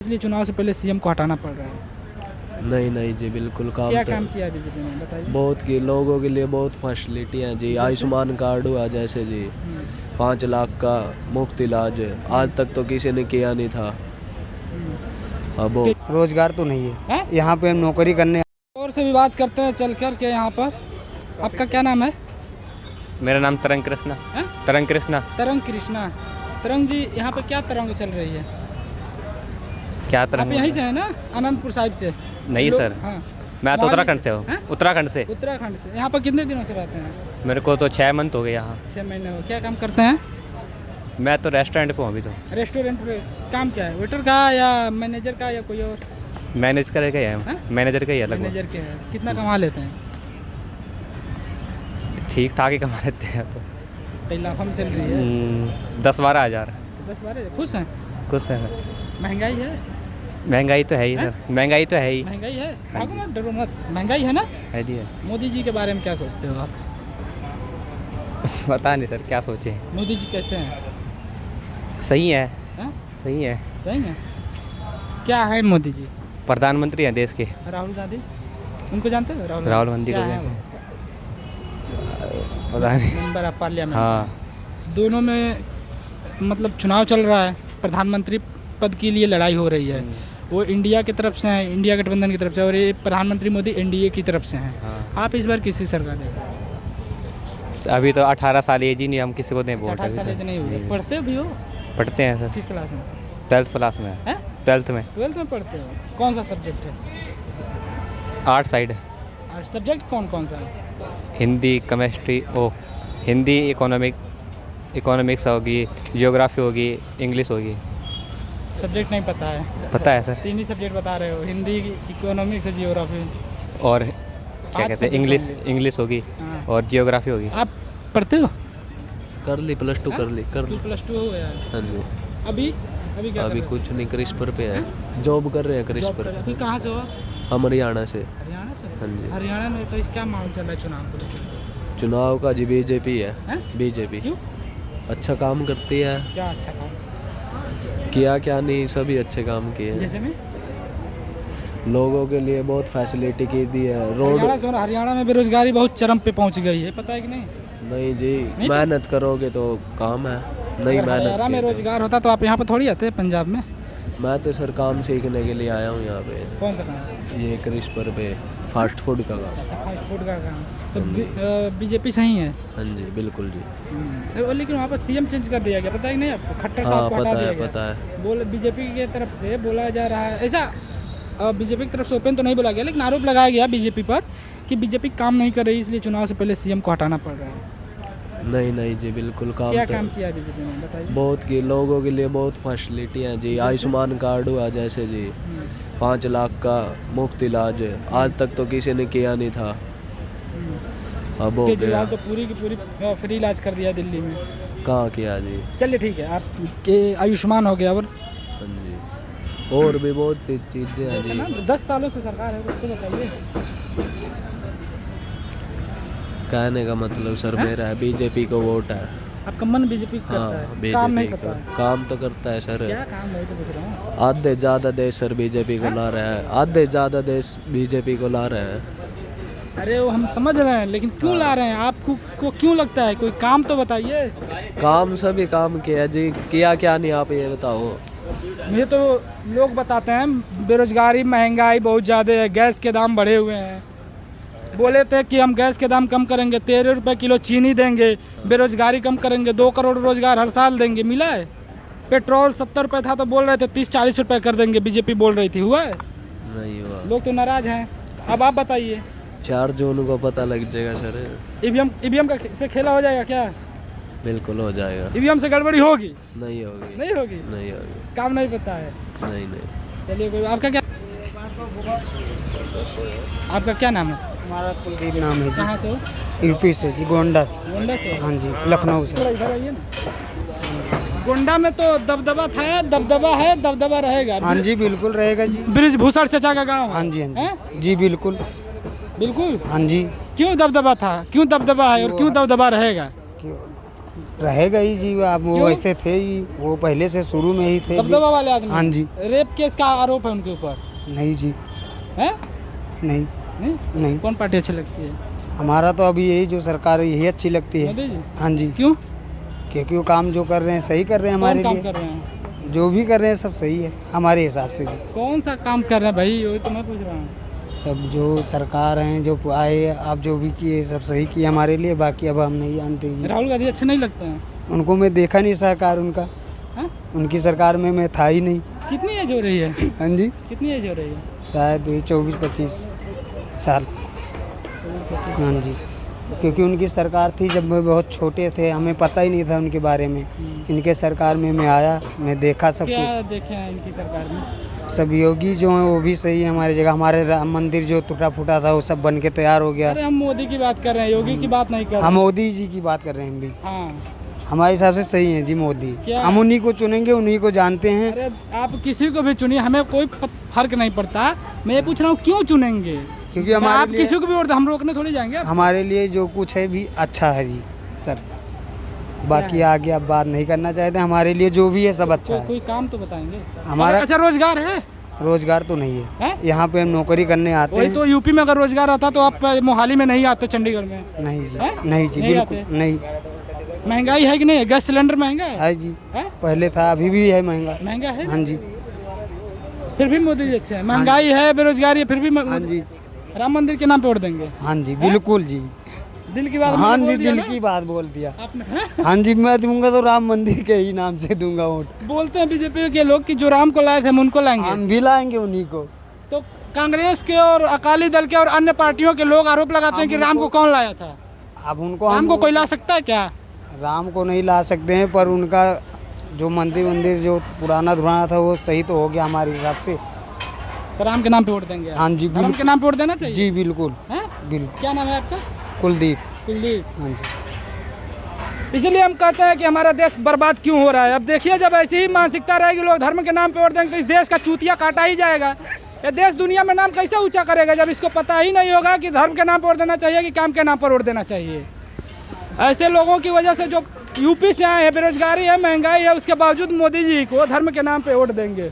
इसलिए चुनाव से पहले सीएम को हटाना पड़ रहा है। नहीं नहीं जी, बिल्कुल क्या काम किया है बीजेपी ने, बताइए। बहुत की लोगों के लिए बहुत फैसिलिटी हैं जी। आयुष्मान कार्ड हुआ जैसे जी, 5 लाख का मुफ्त इलाज आज तक तो किसी ने किया नहीं था। अब रोजगार तो नहीं है यहाँ पे, हम नौकरी करने और से भी बात करते हैं चल कर के यहाँ पर। आपका क्या नाम है? मेरा नाम तरंग कृष्णा। तरंग कृष्णा। तरंग कृष्णा। तरंग जी, यहाँ पे क्या तरंग चल रही है? क्या आप तरंग? यहीं से है ना, आनंदपुर साहिब से? नहीं सर, हाँ। मैं तो उत्तराखंड से हूँ। उत्तराखंड से। उत्तराखंड से। यहाँ पर कितने दिनों से रहते हैं? मेरे को तो 6 मंथ हो गए यहाँ। 6 महीने हो। क्या काम करते हैं? मैं तो रेस्टोरेंट पे हूँ अभी तो। रेस्टोरेंट पे काम क्या है, वेटर का या मैनेजर का या कोई और? मैनेज करेगा है, मैनेजर का ही अलग। मैनेजर के है। कितना कमा लेते हैं? ठीक ठाक ही कमा लेते हैं तो। कई लाखों में सैलरी है? 10-12 हज़ार। 10-12? खुश हैं? खुश है। महंगाई है? महंगाई तो है ही सर, महंगाई तो है ही। महंगाई है, भागो मत, डरो मत, महंगाई है ना? है जी है। मोदी जी के बारे में क्या सोचते हो आप? पता नहीं सर, क्या सोचे। मोदी जी कैसे हैं? सही है। हाँ? सही है। सही है। क्या है मोदी जी? प्रधानमंत्री हैं देश के। राहुल गांधी, उनको जानते हो? राहुल गांधी को क्या है जानते वो? हैं। पता नहीं। Member of parliament. हाँ। दोनों में मतलब चुनाव चल रहा है, प्रधानमंत्री पद के लिए लड़ाई हो रही है। वो इंडिया की तरफ से हैं, इंडिया गठबंधन की तरफ से, और ये प्रधानमंत्री मोदी एनडीए की तरफ से हैं। हाँ। आप इस बार किसी सरकार देंगे? अभी तो 18 साल एज ही नहीं, हम किसी को दें वोट। 18 साल एज नहीं हुई। पढ़ते भी हो? पढ़ते हैं सर। किस क्लास में? 12th क्लास में। हैं? 12th में। 12th में पढ़ते हो? कौन सा सब्जेक्ट है? Art side. और सब्जेक्ट कौन कौन सा है? हिंदी, केमिस्ट्री, हिंदी, इकोनॉमिक्स होगी, जियोग्राफी होगी, इंग्लिश होगी। सब्जेक्ट नहीं पता है? पता है सर। 3 ही सब्जेक्ट बता रहे हो, हिंदी, इकोनॉमिक्स, जियोग्राफी और क्या कहते हैं, subject इंग्लिश होगी हाँ। और जियोग्राफी होगी। आप पढ़ते हो? कर ली +2 कर ली। 2+2 हो गया? हाँ जी। अभी अभी क्या अभी कर रहे हो? कुछ नहीं, क्रिस्पर पे है, जॉब कर रहे हैं जॉब कर क्रिस्पर। रहे हो? अभी कहाँ से हो? हम हरियाणा से। हरियाणा से? हाँ जी। हरियाणा में तो क्या माहौल चल रहा है चुनाव को लेकर? चुनाव का जी बीजेपी है। हैं? बीजेपी क्यों? अच्छा काम करती है। क्या अच्छा काम किया क्या नहीं, सभी अच्छे काम किए हैं। जैसे में? लोगों के लिए बहुत फैसिलिटी की दी है। रोड हरियाणा में बेरोजगारी बहुत चरम पे पहुंच गई है, पता है कि नहीं? नहीं जी, मेहनत करोगे तो काम है, नहीं अगर मेहनत हरियाणा में की रोजगार होता तो आप यहाँ पे थोड़ी आते पंजाब में। मैं तो सर काम सीखने के लिए आया हूँ यहाँ पे। कौन सा काम? ये क्रिस्पर पे फास्ट फूड का काम। फास्ट फूड का काम। तो बीजेपी सही है? हाँ जी, बिल्कुल जी। लेकिन वहाँ पर सीएम चेंज कर दिया गया, पता है कि नहीं आपको? खट्टर हाँ, साहब को हटा पता दिया है, गया। पता है। बोल बीजेपी की तरफ से बोला जा रहा है ऐसा, बीजेपी की तरफ से ओपन तो नहीं बोला गया, लेकिन आरोप लगाया गया बीजेपी पर कि बीजेपी काम नहीं कर रही, इसलिए चुनाव से पहले सीएम को हटाना पड़ रहा है। नहीं नहीं जी, बिल्कुल काम क्या तो काम किया है बीजेपी ने, बताइए। बहुत की लोगों के लिए बहुत फैसिलिटी हैं जी। आयुष्मान कार्ड हुआ जैसे जी, 5 लाख का मुफ्त इलाज आज तक तो किसी ने किया नहीं था। अब हो गया। केजरीवाल तो पूरी की पूरी फ्री इलाज कर दिया दिल्ली में। कहाँ किया जी? चलिए ठीक है, आप के आयुष्मान हो गया, और हाँ जी, और भी बहुत चीज़ें हैं जैसे जी। ना 10 सालों से सरकार है, उसको बताइए। कहने का मतलब सर मेरा है बीजेपी को वोट है। आपका मन बीजेपी को करता हाँ, है, काम नहीं बीजेपी करता को है? काम तो करता है सर। क्या काम है तो पूछ रहा हूँ। आधे ज़्यादा देश सर बीजेपी को ला रहे हैं, आधे ज़्यादा देश बीजेपी को ला रहे हैं। अरे वो हम समझ रहे हैं, लेकिन क्यों ला रहे हैं? आपको को क्यों लगता है? कोई काम तो बताइए। काम सभी काम किया जी, किया क्या नहीं आप ये बताओ। मुझे तो लोग बताते हैं बेरोजगारी, महंगाई बहुत ज़्यादा है, गैस के दाम बढ़े हुए हैं। बोले थे कि हम गैस के दाम कम करेंगे, 13 रुपये किलो चीनी देंगे, बेरोजगारी कम करेंगे, 2 करोड़ रोजगार हर साल देंगे, मिला है? पेट्रोल 70 रुपये था तो बोल रहे थे 30-40 रुपये कर देंगे, बीजेपी बोल रही थी, हुआ है? नहीं हुआ। लोग तो नाराज हैं। अब आप बताइए। 4 जून को पता लग जाएगा सर। ईवीएम का से खेला हो जाएगा क्या? बिल्कुल हो जाएगा। ईवीएम से गड़बड़ी होगी? नहीं होगी। नहीं होगी? नहीं होगी। काम नहीं पता है? नहीं नहीं। चलिए कोई, आपका क्या आपका क्या नाम है? हमारा कुलदीप नाम है कहाँ से हो? जी, यूपी से जी, गोंडा से। गोंडा से हो? हाँ जी, लखनऊ से। थोड़ा इधर आइए ना। गोंडा में तो दबदबा था, दबदबा है, दबदबा रहेगा। हाँ जी, बिल्कुल रहेगा जी। ब्रिजभूषण चचा का गाँव है? हाँ जी, हाँ हैं? जी, जी बिल्कुल। बिल्कुल। हाँ जी। क्यों दबदबा था, क्यों दबदबा है और क्यों दबदबा रहेगा? रहेगा ही जी। आप वो क्यों? ऐसे थे ही, वो पहले से शुरू में ही थे। दबदबा वाले आदमी। हाँ जी। रेप केस का आरोप है उनके ऊपर। नहीं जी, है नहीं नहीं? नहीं। कौन पार्टी अच्छी लगती है? हमारा तो अभी यही जो सरकार है यही अच्छी लगती है। मोदी जी। हाँ जी, क्यों? क्योंकि वो काम जो कर रहे हैं सही कर रहे हैं कौन हमारे काम लिए। कर रहे हैं? जो भी कर रहे हैं सब सही है हमारे हिसाब से जी। कौन सा काम कर रहे हैं भाई, वही तो मैं पूछ रहा हूँ। सब जो सरकार हैं जो आए आप जो भी किए सब सही किए हमारे लिए। बाकी अब हम नहीं जानते जी। राहुल गांधी अच्छे नहीं लगते हैं? उनको मैं देखा नहीं सरकार उनका, हाँ? उनकी सरकार में मैं था ही नहीं। कितनी एज हो रही है? हाँ जी, कितनी एज हो रही है? शायद ये 24-25 साल। हाँ जी, क्योंकि उनकी सरकार थी जब मैं बहुत छोटे थे, हमें पता ही नहीं था उनके बारे में। इनके सरकार में मैं आया, मैं देखा सब क्या देखे हैं इनकी सरकार में? कुछ। सब योगी जो हैं वो भी सही है हमारी जगह। हमारे राम मंदिर जो टूटा फूटा था वो सब बन के तैयार हो गया। अरे हम मोदी की बात कर रहे हैं, योगी की बात नहीं कर रहे। हम मोदी जी की बात कर रहे हैं हम भी। हाँ। हमारे हिसाब से सही है जी मोदी। क्या? हम उन्हीं को चुनेंगे, उन्हीं को जानते हैं। अरे आप किसी को भी चुनिए, हमें कोई फर्क नहीं पड़ता। मैं ये पूछ रहा हूँ क्यों चुनेंगे? क्योंकि हमारे आप लिए किसी को भी वोट, हम रोकने थोड़ी जाएंगे। हमारे लिए जो कुछ है भी अच्छा है जी सर। बाकी आगे आप बात नहीं करना चाहते। हमारे लिए जो भी है सब अच्छा है। कोई काम तो बताएंगे। हमारा अच्छा रोजगार है? रोजगार तो नहीं है, हैं? यहाँ पे हम नौकरी करने आते वही हैं। तो यूपी में अगर रोजगार रहता तो आप मोहाली में नहीं आते, चंडीगढ़ में। नहीं जी, हैं? नहीं जी, नहीं बिल्कुल आते? नहीं। महंगाई है कि नहीं? गैस सिलेंडर महंगा है? है जी, हैं? पहले था अभी भी है महंगा। महंगा है? हाँ जी, फिर भी मोदी जी अच्छे हैं। महंगाई है, बेरोजगारी है, फिर भी हाँ जी, राम मंदिर के नाम पे वोट देंगे। हाँ जी, बिल्कुल जी। दिल की बात हाँ मैंने जी, बोल दिया दिल ना? की बात बोल दिया आपने हैं? हाँ जी, मैं दूंगा तो राम मंदिर के ही नाम से दूंगा वोट। बोलते हैं बीजेपी के लोग कि जो राम को लाए थे हम उनको लाएंगे। हम भी लाएंगे उन्हीं को। तो कांग्रेस के और अकाली दल के और अन्य पार्टियों के लोग आरोप लगाते हैं कि राम को कौन लाया था। अब उनको राम हम को कोई ला सकता है क्या? राम को नहीं ला सकते हैं, पर उनका जो मंदिर जो पुराना धुराना था वो सही तो हो गया हमारे हिसाब से। तो राम के नाम पे वोट देंगे? हाँ जी, राम बिल्कुल के नाम पे वोट देना चाहिए। जी, बिल्कुल हैं? बिल्कुल। क्या नाम है आपका? कुलदीप। कुलदीप। हाँ जी, इसलिए हम कहते हैं कि हमारा देश बर्बाद क्यों हो रहा है। अब देखिए, जब ऐसी ही मानसिकता रहेगी, लोग धर्म के नाम पे वोट देंगे, तो इस देश का चूतिया काटा ही जाएगा। ये देश दुनिया में नाम कैसे ऊंचा करेगा जब इसको पता ही नहीं होगा कि धर्म के नाम पर वोट देना चाहिए कि काम के नाम पर वोट देना चाहिए। ऐसे लोगों की वजह से जो यूपी से आए हैं, बेरोजगारी है, महंगाई है, उसके बावजूद मोदी जी को धर्म के नाम पे वोट देंगे।